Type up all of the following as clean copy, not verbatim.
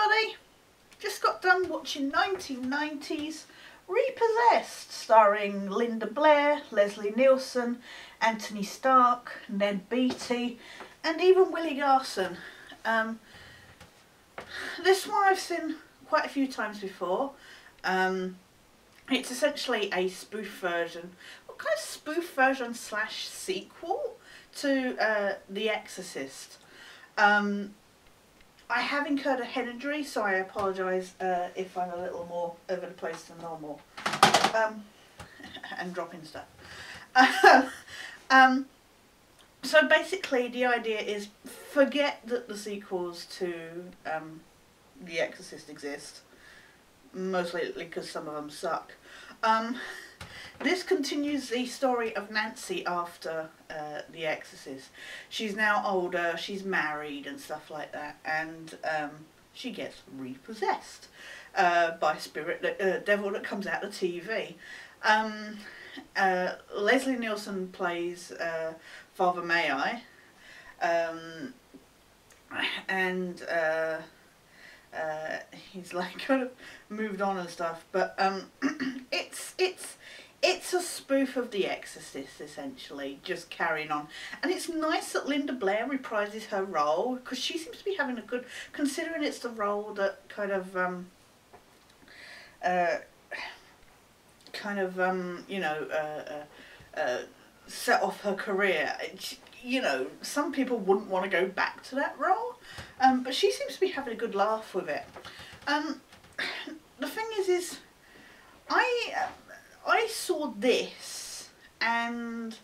everybody, just got done watching 1990s Repossessed, starring Linda Blair, Leslie Nielsen, Anthony Stark, Ned Beatty and even Willie Garson. This one I've seen quite a few times before. It's essentially a spoof version, what kind of spoof version slash sequel to The Exorcist. I have incurred a head injury, so I apologise if I'm a little more over the place than normal, and dropping stuff. So basically the idea is, forget that the sequels to The Exorcist exist, mostly because some of them suck. This continues the story of Nancy after The Exorcist. She's now older, she's married and stuff like that, and she gets repossessed by a spirit, devil that comes out of TV. Leslie Nielsen plays Father May and he's like kind of moved on and stuff, but it's a spoof of The Exorcist, essentially, just carrying on. And it's nice that Linda Blair reprises her role, because she seems to be having a good, considering it's the role that kind of you know, set off her career. You know, some people wouldn't want to go back to that role, but she seems to be having a good laugh with it. The thing is I saw this and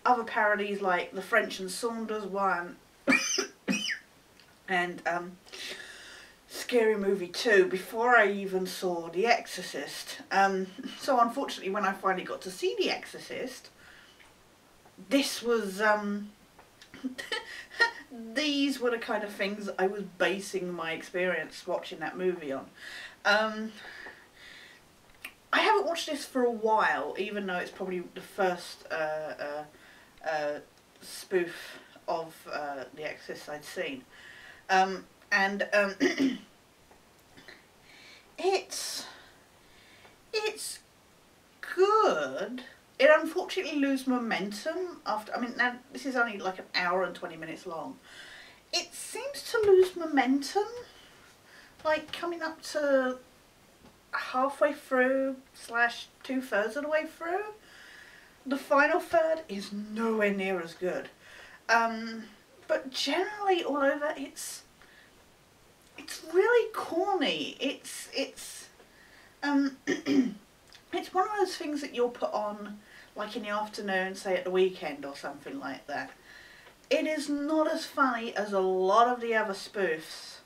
other parodies like the French and Saunders one and Scary Movie 2 before I even saw The Exorcist. So unfortunately, when I finally got to see The Exorcist, this was these were the kind of things I was basing my experience watching that movie on. I haven't watched this for a while, even though it's probably the first spoof of The Exorcist I'd seen. It's good. It unfortunately loses momentum after, I mean, now this is only like an hour and 20 minutes long. It seems to lose momentum, like coming up to halfway through slash 2/3 of the way through. The final third is nowhere near as good. But generally all over it's really corny. It's it's one of those things that you'll put on like in the afternoon, say at the weekend or something like that. It is not as funny as a lot of the other spoofs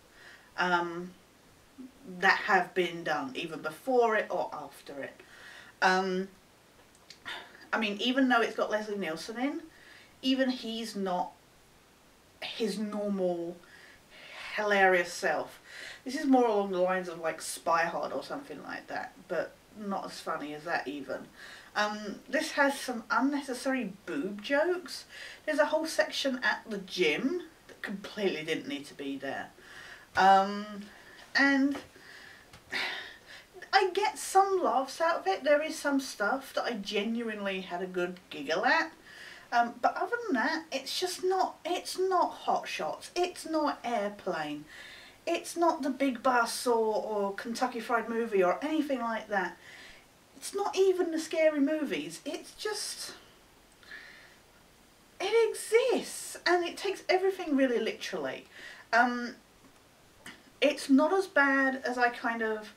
that have been done, either before it or after it. I mean, even though it's got Leslie Nielsen in, even he's not his normal hilarious self. This is more along the lines of like Spy Hard or something like that, but not as funny as that even. This has some unnecessary boob jokes. There's a whole section at the gym that completely didn't need to be there. And I get some laughs out of it. There is some stuff that I genuinely had a good giggle at. But other than that, it's just not, it's not Hot Shots, it's not Airplane, it's not The Big Bus or Kentucky Fried Movie or anything like that. It's not even the Scary Movies. It's just, it exists and it takes everything really literally. It's not as bad as I kind of,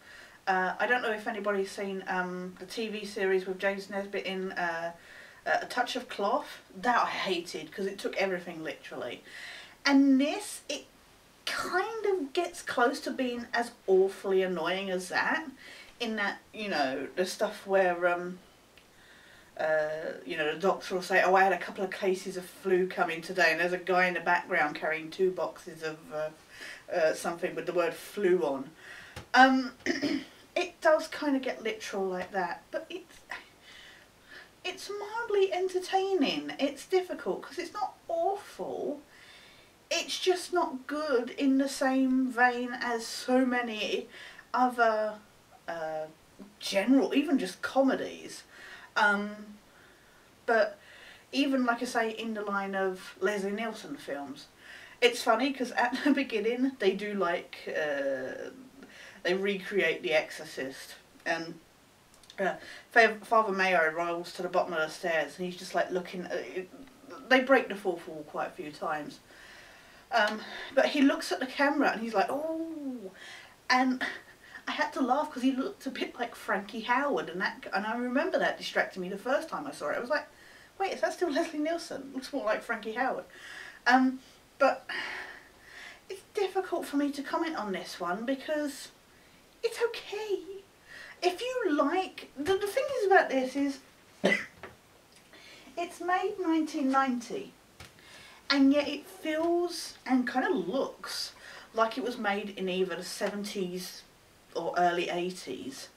I don't know if anybody's seen the TV series with James Nesbitt in A Touch of Cloth. That I hated because it took everything literally. And this, it kind of gets close to being as awfully annoying as that, in that, you know, the stuff where you know, the doctor will say, oh, I had a couple of cases of flu coming today, and there's a guy in the background carrying 2 boxes of something with the word flu on. It does kind of get literal like that, but it's mildly entertaining. It's difficult because it's not awful. it's just not good in the same vein as so many other general, even just comedies. But even, like I say, in the line of Leslie Nielsen films, it's funny because at the beginning they do like they recreate The Exorcist, and Father Mayo rolls to the bottom of the stairs and he's just like looking at it. They break the fourth wall quite a few times, but he looks at the camera and he's like, oh, and I had to laugh because he looked a bit like Frankie Howard, and I remember that distracted me the first time I saw it. I was like, wait, is that still Leslie Nielsen? Looks more like Frankie Howard. But it's difficult for me to comment on this one because it's okay. If you like, the thing is about this is, it's made 1990, and yet it feels and kind of looks like it was made in either the 70s or early 80s.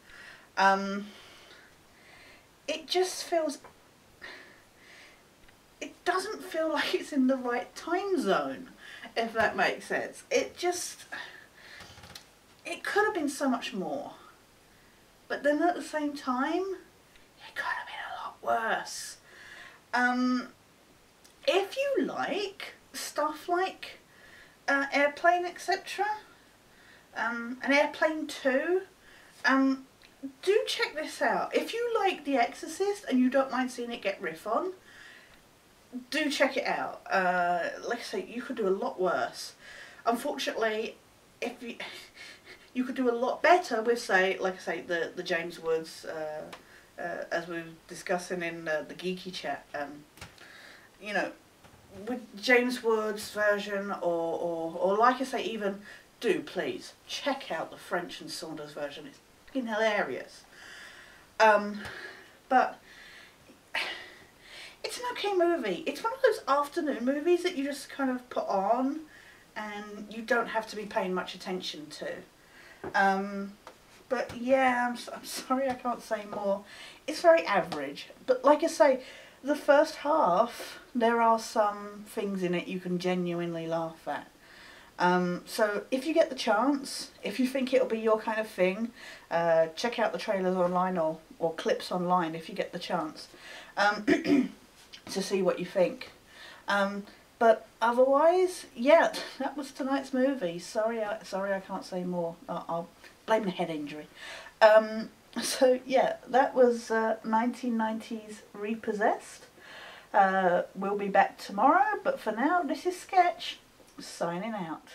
It just feels, it doesn't feel like it's in the right time zone, if that makes sense. It could have been so much more, but then at the same time, it could have been a lot worse. If you like stuff like Airplane, etc., and Airplane 2, do check this out. If you like The Exorcist and you don't mind seeing it get riff on, do check it out. Like I say, you could do a lot worse. Unfortunately, if you could do a lot better with, say, like I say, the James Woods, as we were discussing in the geeky chat. You know, with James Woods' version, or like I say, even do please check out the French and Saunders version. It's fucking hilarious. But it's an okay movie. It's one of those afternoon movies that you just kind of put on and you don't have to be paying much attention to. But yeah, I'm sorry I can't say more. It's very average. But like I say, the first half, there are some things in it you can genuinely laugh at. So if you get the chance, if you think it'll be your kind of thing, check out the trailers online or clips online if you get the chance, to see what you think. But otherwise, yeah, that was tonight's movie. Sorry I can't say more. I'll blame the head injury. So yeah, that was 1990's Repossessed. We'll be back tomorrow, but for now, this is Sketch, signing out.